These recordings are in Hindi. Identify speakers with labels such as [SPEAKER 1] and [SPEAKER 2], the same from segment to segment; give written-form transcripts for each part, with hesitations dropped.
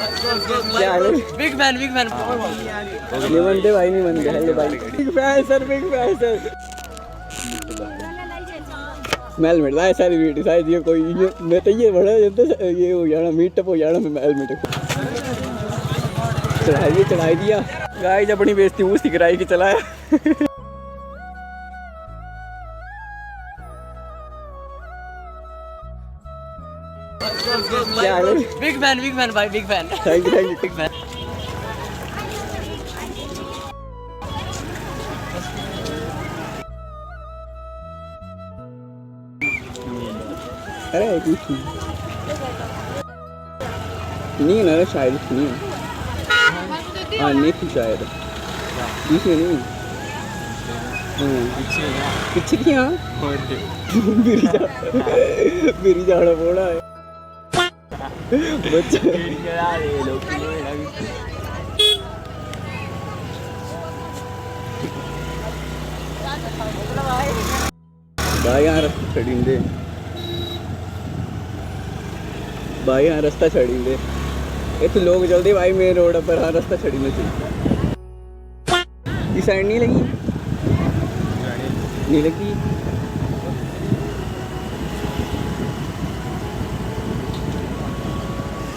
[SPEAKER 1] क्या हाल है?
[SPEAKER 2] बिग फैन
[SPEAKER 1] नहीं बनते भाई, नहीं बनते। हेलो भाई, big fan sir, big fan sir. मैल मिट रहा है सारी वीडियो शायद ये कोई मैं तो ये बड़ा ये हो जाना मीटअप हो जाना। मैं मैल मिट चढ़ाई दिया गाइस, अपनी बेइज्जती वो सिख रहा है कि चलाया। क्या हाल है?
[SPEAKER 2] बिग फैन भाई, big fan.
[SPEAKER 1] Thank you
[SPEAKER 2] big fan.
[SPEAKER 1] अरे कुछ नहीं ना, शायद नहीं है। हाँ नहीं थी शायद, पीछे नहीं पीछे की। हाँ मेरी झाड़ा फोड़ा है बच्चा। भाई यहाँ रास्ता छड़ींदे, भाई यहाँ रास्ता छड़ींदे। ये तो लोग जल्दी भाई मेन रोड पर। हाँ रास्ता छड़ींदे चाहिए। इस साइड नहीं लगी, नहीं लगी।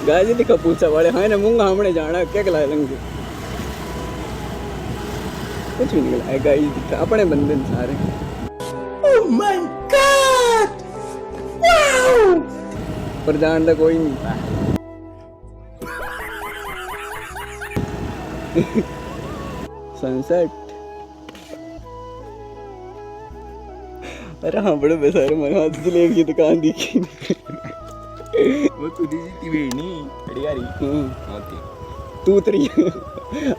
[SPEAKER 1] गाजी दिखा पूछा वाले हाँ ना मूंगा हमने जाना क्या खिलाए लेंगे, कुछ भी नहीं खिलाए। गाइस दिखा अपने बंदे सारे। Oh my God, wow. पर जानता कोई नहीं। सनसेट। अरे हाँ बड़े बेसारे मन हाथ से लेके दुकान दिखी।
[SPEAKER 3] वो तुझी जीती भी नहीं बढ़िया रही होती
[SPEAKER 1] तू उतरी।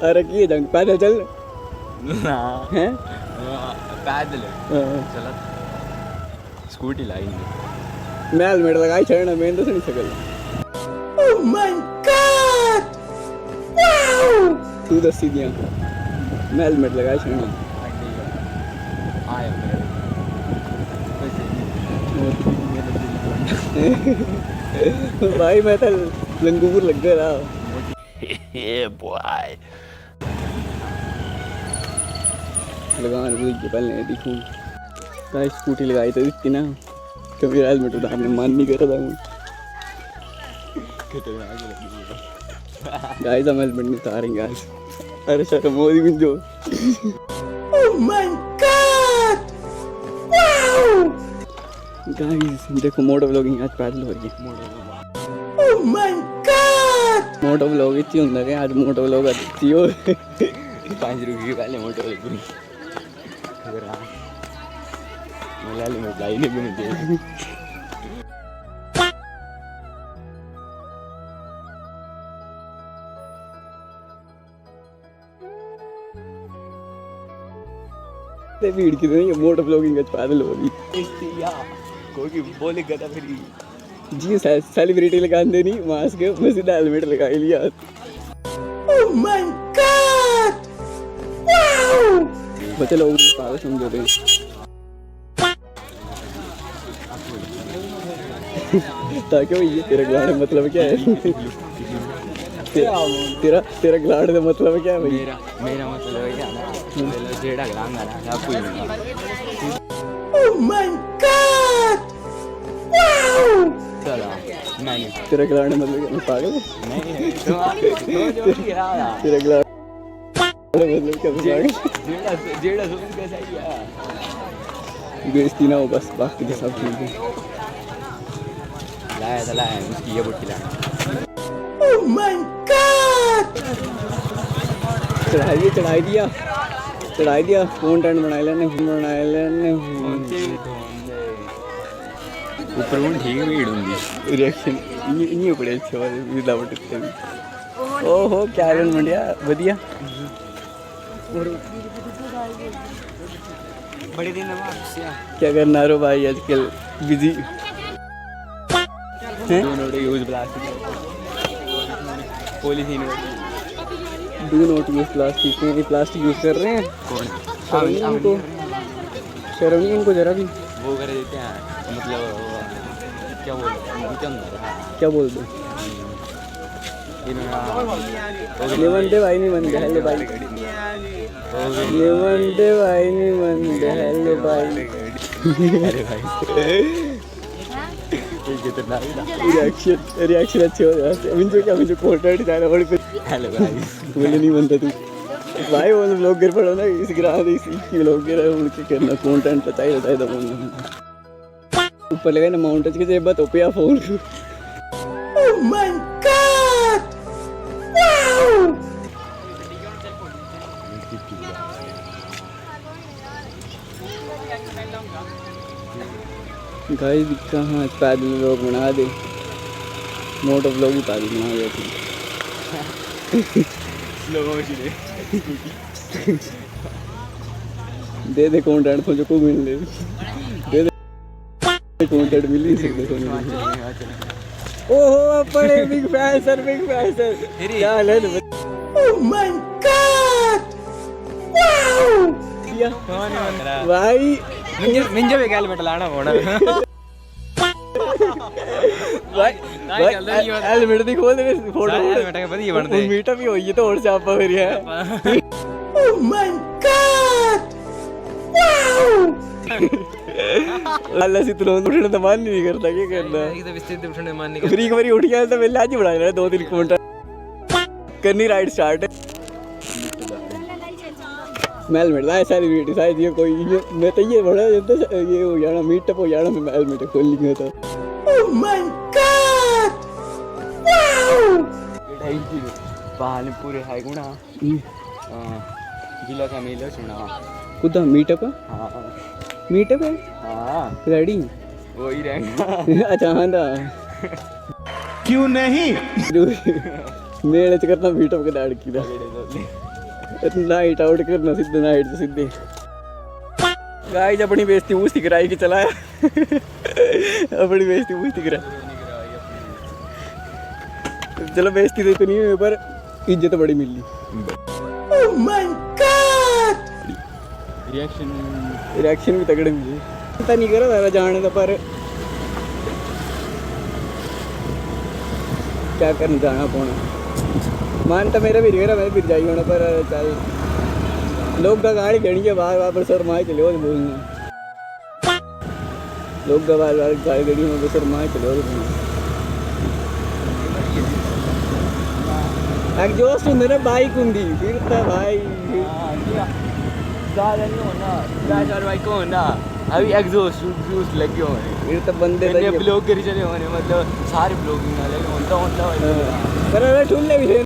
[SPEAKER 1] अरे की जंग पैदल चल हैं
[SPEAKER 3] पैदल चला स्कूटी लाई
[SPEAKER 1] मैं हेलमेट लगाई छड़ना मैं तो नहीं सकल। Oh my God, wow. तू दसी दिया मैं हेलमेट लगाई छड़ना। भाई मैं तो लंगूपुर लग गया
[SPEAKER 3] बॉय
[SPEAKER 1] लगान बुझ पहले दिखूं का स्कूटी लगाई तो इतनी ना कभी हेलमेट उतारने मन नहीं कर रहा गाइस। हम हेलमेट नहीं उतारेंगे गाइस। अरे शर्म मोदी भी जो। Oh my God, wow. Guys देखो मोटो व्लॉगिंग आज पैदल हो रही है। Oh my God, moto vlog इतनी होता है आज। मोटो व्लॉग अच्छी हो
[SPEAKER 3] 5 रुपये पहले मोटो में लाई नहीं बनी
[SPEAKER 1] भीड़ की नहीं मोटो व्लॉगिंग आज पैदल हो रही।
[SPEAKER 3] कोई बोले गया फिर
[SPEAKER 1] जी सेलिब्रिटी लगा देनी मास्क मैं सीधा हेलमेट लगा लिया। Oh my God, wow. बच्चे लोग पागल समझ रहे हैं। ताकि ये तेरा ग्लाड़ मतलब क्या है? तेरा ग्लाड़ का मतलब क्या है भाई?
[SPEAKER 3] मेरा मतलब है क्या ना जेड़ा ग्लांगा ना आपको ही नहीं।
[SPEAKER 1] Oh my God, wow.
[SPEAKER 3] चलो नहीं
[SPEAKER 1] तेरा ग्लाड़ मतलब क्या? पागल है?
[SPEAKER 3] नहीं तो
[SPEAKER 1] तेरा ग्लाड़ मतलब क्या?
[SPEAKER 3] जेड़ा सुन कैसा किया
[SPEAKER 1] बेइज्जती ना हो बस, बाकी तो सब ठीक है।
[SPEAKER 3] लाया उसकी ये बुट्टी लाया।
[SPEAKER 1] ओह माय गॉड, चढ़ाई दिया फोन टेंट बनाए लेने
[SPEAKER 3] ऊपर वो ठीक भीड़ होंगी
[SPEAKER 1] रिएक्शन नहीं बड़े अच्छे वाले विदाउट इतने भी। ओहो क्या रन मंडिया बढ़िया।
[SPEAKER 3] बड़े दिन
[SPEAKER 1] क्या करना रो भाई आजकल बिजी हैं।
[SPEAKER 3] दोनों use plastic polythene
[SPEAKER 1] do not use plastic. ये प्लास्टिक यूज कर रहे हैं। शर्म नहीं इनको जरा भी।
[SPEAKER 3] वो कर देते हैं मतलब क्या बोल दो
[SPEAKER 1] क्या बोल दो नहीं मनते भाई, नहीं मनते। हेलो भाई, नहीं मनते भाई, नहीं मनते। हेलो भाई,
[SPEAKER 3] अरे भाई
[SPEAKER 1] रिएक्शन अच्छे हो जाते। मुझे क्या, मुझे कोर्ट जाना पड़े।
[SPEAKER 3] हेलो भाई
[SPEAKER 1] बोले नहीं बनता तू भाई, वो ब्लॉगर पढ़ो ना, इस ग्राम इसी ब्लॉगर है उनके करना कंटेंट तो चाहिए होता है। तो ऊपर लगा ना माउंटेन के जेब तो पे phone. Oh my God, wow guys, कहाँ पैदल लोग बना दे, मोटो ब्लॉग ही पैदल बना गया थी।
[SPEAKER 3] स्लो मोशन
[SPEAKER 1] दे कंटेंट तो जो को मिल दे कंटेंट मिल ही सकते सोने। ओहो बड़े big fan sir, big fan sir, क्या हाल है? ओह माय गॉड, वाओ भाई,
[SPEAKER 3] मिंजे पे हेलमेट लाना होना
[SPEAKER 1] भाई हेलमेट दी खोल दे फोटो।
[SPEAKER 3] हेलमेट के बढ़िया बन दे
[SPEAKER 1] मीटा भी होई है तो और चापा फिर है। ओह माय गॉड, वाओ अल्लाह से तुम उठने तो मान नहीं करता, क्या करना
[SPEAKER 3] ये तो विस्तृत उठने मान नहीं
[SPEAKER 1] फ्री करी उठ गया तो पहले आज ही बढ़ा रहा 2-3 घंटा करनी राइड स्टार्ट। मैं हेलमेट लाया सारी वीडियो शायद ये कोई मैं तो ये बड़ा ये हो जाना मीटअप हो जाना, मैं हेलमेट खोल लिया था। ओह माय गॉड, वाओ
[SPEAKER 3] बाहर पूरे हाई गुना जिला का मेला सुना
[SPEAKER 1] कुदा मीटअप
[SPEAKER 3] हाँ
[SPEAKER 1] मीटअप है
[SPEAKER 3] हाँ
[SPEAKER 1] रेडी
[SPEAKER 3] वो ही रहेगा।
[SPEAKER 1] अच्छा हाँ दा
[SPEAKER 4] क्यों नहीं
[SPEAKER 1] मेरे च करना मीटअप के दाड़ की नाइट आउट करना सीधे नाइट से सीधे। गाइस अपनी बेइज्जती पूछती कराई कि चलाया अपनी बेइज्जती पूछती कराई। चलो बेइज्जती तो इतनी हुई पर इज्जत बड़ी मिली। ओह माय गॉड, रिएक्शन भी तगड़े मिले। पता नहीं करा था जाने का पर क्या करना जाना पौना मानता मेरा भी रेरा मैं फिर जाई होना पर चल लोग का गाड़ी खड़ी है बार पर सर माए चले बोलना लोग का बार गाड़ी खड़ी में सर माए चले एग्जॉस्ट होंगे ना बाइक होंगी फिर तो भाई
[SPEAKER 3] ज़्यादा नहीं होना और बाइक को होना अभी एग्जॉस्ट लगे हुए
[SPEAKER 1] फिर तो बंदे
[SPEAKER 3] ब्लॉग कर चले होने मतलब सारे ब्लॉगिंग वाले होता
[SPEAKER 1] पर ठुल्ले भी